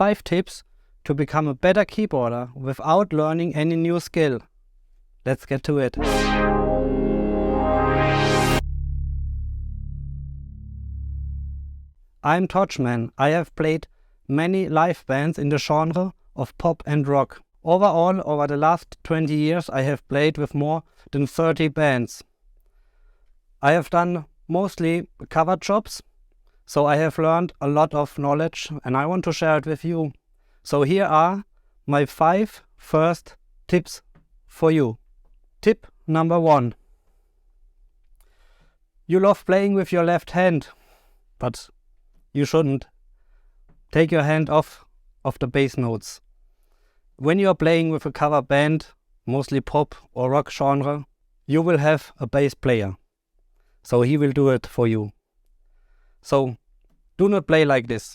5 tips to become a better keyboarder without learning any new skill. Let's get to it. I'm thortschman. I have played many live bands in the genre of pop and rock. Overall, over the last 20 years, I have played with more than 30 bands. I have done mostly cover jobs, so I have learned a lot of knowledge and I want to share it with you. So here are my 5 first tips for you. Tip number 1. You love playing with your left hand, but you shouldn't. Take your hand off of the bass notes. When you are playing with a cover band, mostly pop or rock genre, you will have a bass player. So he will do it for you. So do not play like this.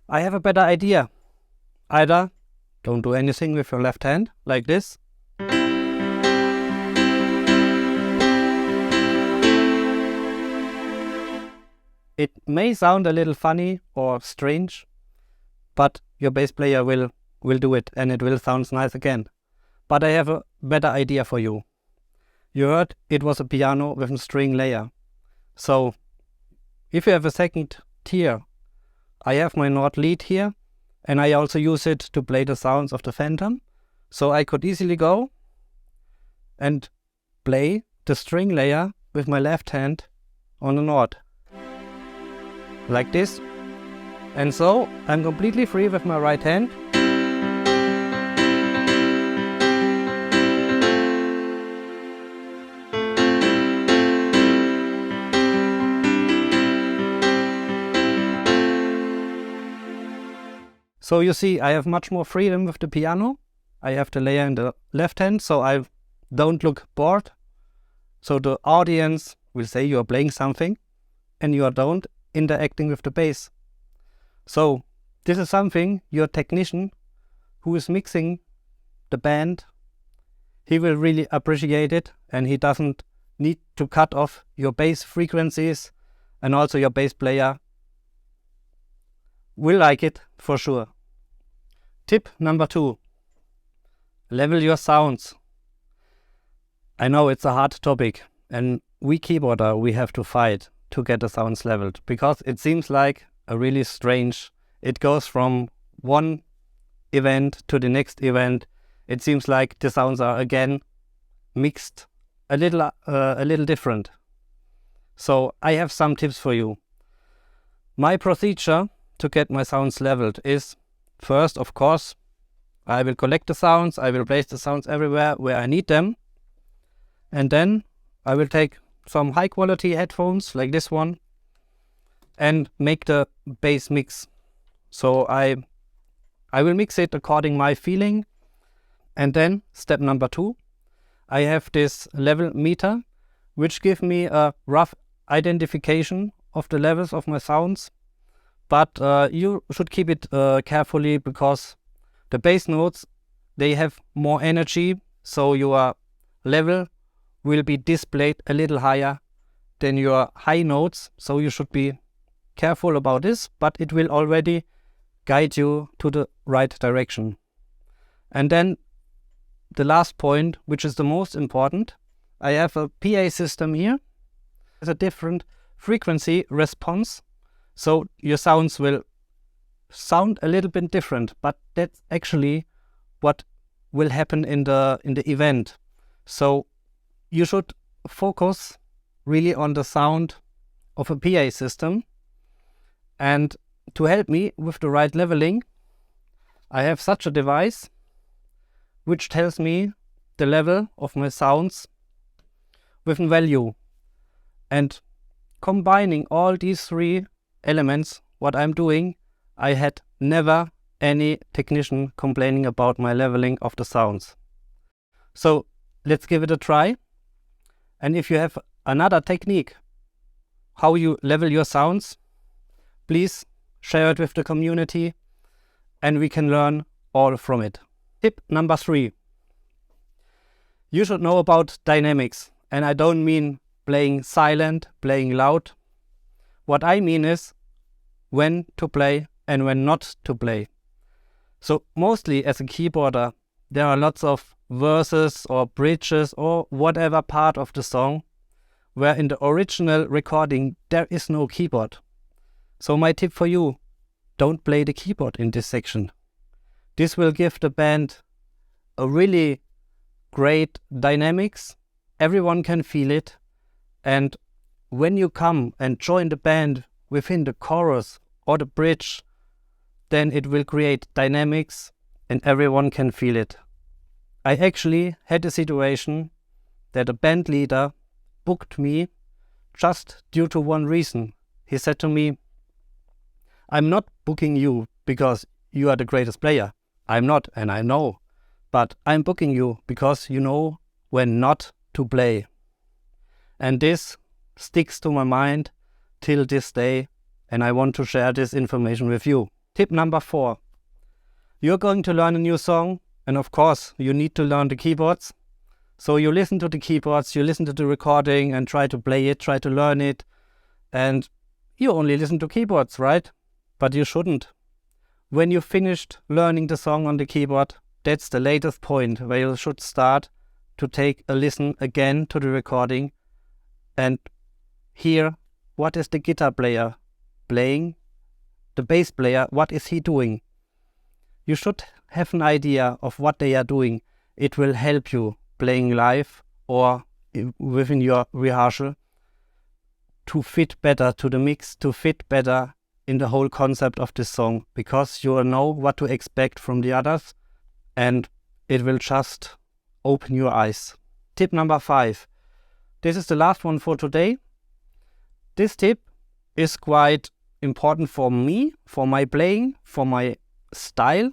I have a better idea. Either don't do anything with your left hand, like this. It may sound a little funny or strange, but your bass player will do it and it will sound nice again. But I have a better idea for you. You heard it was a piano with a string layer. So if you have a second tier, I have my Nord lead here and I also use it to play the sounds of the phantom. So I could easily go and play the string layer with my left hand on the Nord. Like this. And so I'm completely free with my right hand. So you see, I have much more freedom with the piano. I have the layer in the left hand, so I don't look bored. So the audience will say you are playing something and you don't interacting with the bass. So this is something your technician who is mixing the band, he will really appreciate it and he doesn't need to cut off your bass frequencies, and also your bass player will like it for sure. Tip number 2. Level your sounds. I know it's a hard topic and we keyboarder, we have to fight to get the sounds leveled because it seems like a really strange, it goes from one event to the next event. It seems like the sounds are again mixed a little different. So I have some tips for you. My procedure to get my sounds leveled is, first, of course, I will collect the sounds, I will place the sounds everywhere where I need them. And then I will take some high quality headphones like this one and make the bass mix. So I will mix it according my feeling. And then step number 2, I have this level meter which give me a rough identification of the levels of my sounds. But you should keep it carefully because the bass notes, they have more energy, so your level will be displayed a little higher than your high notes. So you should be careful about this, but it will already guide you to the right direction. And then the last point, which is the most important, I have a PA system here. It's a different frequency response. So your sounds will sound a little bit different, but that's actually what will happen in the event. So you should focus really on the sound of a PA system. And to help me with the right leveling, I have such a device which tells me the level of my sounds with a value. And combining all these 3 elements, what I'm doing, I had never any technician complaining about my leveling of the sounds. So let's give it a try. And if you have another technique how you level your sounds, please share it with the community and we can learn all from it. Tip number 3. You should know about dynamics, and I don't mean playing silent, playing loud. What I mean is when to play and when not to play. So mostly as a keyboarder, there are lots of verses or bridges or whatever part of the song where in the original recording there is no keyboard. So my tip for you, don't play the keyboard in this section. This will give the band a really great dynamics. Everyone can feel it. And when you come and join the band within the chorus or the bridge, then it will create dynamics and everyone can feel it. I actually had a situation that a band leader booked me just due to one reason. He said to me, I'm not booking you because you are the greatest player. I'm not, and I know. But I'm booking you because you know when not to play. And this sticks to my mind till this day, and I want to share this information with you. Tip number 4. You're going to learn a new song, and of course you need to learn the keyboards. So you listen to the keyboards, you listen to the recording and try to play it, try to learn it. And you only listen to keyboards, right? But you shouldn't. When you finished learning the song on the keyboard, that's the latest point where you should start to take a listen again to the recording and hear what is the guitar player playing, the bass player, what is he doing. You should have an idea of what they are doing. It will help you playing live or within your rehearsal to fit better to the mix, to fit better in the whole concept of this song, because you will know what to expect from the others and it will just open your eyes. Tip number 5. This is the last one for today. This tip is quite important for me, for my playing, for my style,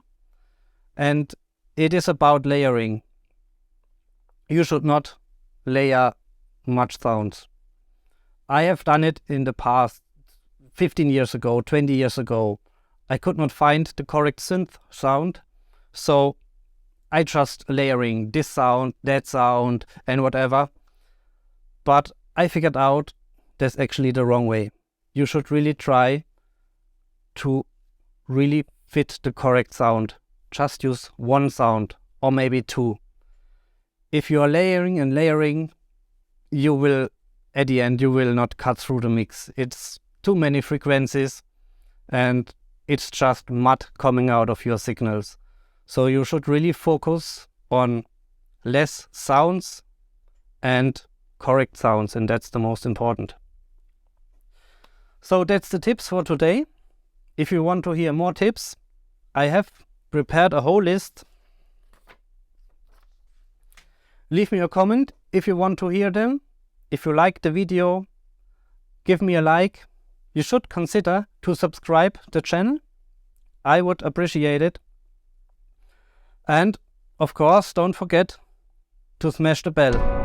and it is about layering. You should not layer much sounds. I have done it in the past, 15 years ago, 20 years ago. I could not find the correct synth sound, so I just layering this sound, that sound, and whatever. But I figured out that's actually the wrong way. You should really try to really fit the correct sound. Just use one sound or maybe 2. If you are layering and layering, you will, at the end, you will not cut through the mix. It's too many frequencies and it's just mud coming out of your signals. So you should really focus on less sounds and correct sounds, and that's the most important. So that's the tips for today. If you want to hear more tips, I have prepared a whole list. Leave me a comment if you want to hear them. If you like the video, give me a like. You should consider to subscribe the channel. I would appreciate it. And of course, don't forget to smash the bell.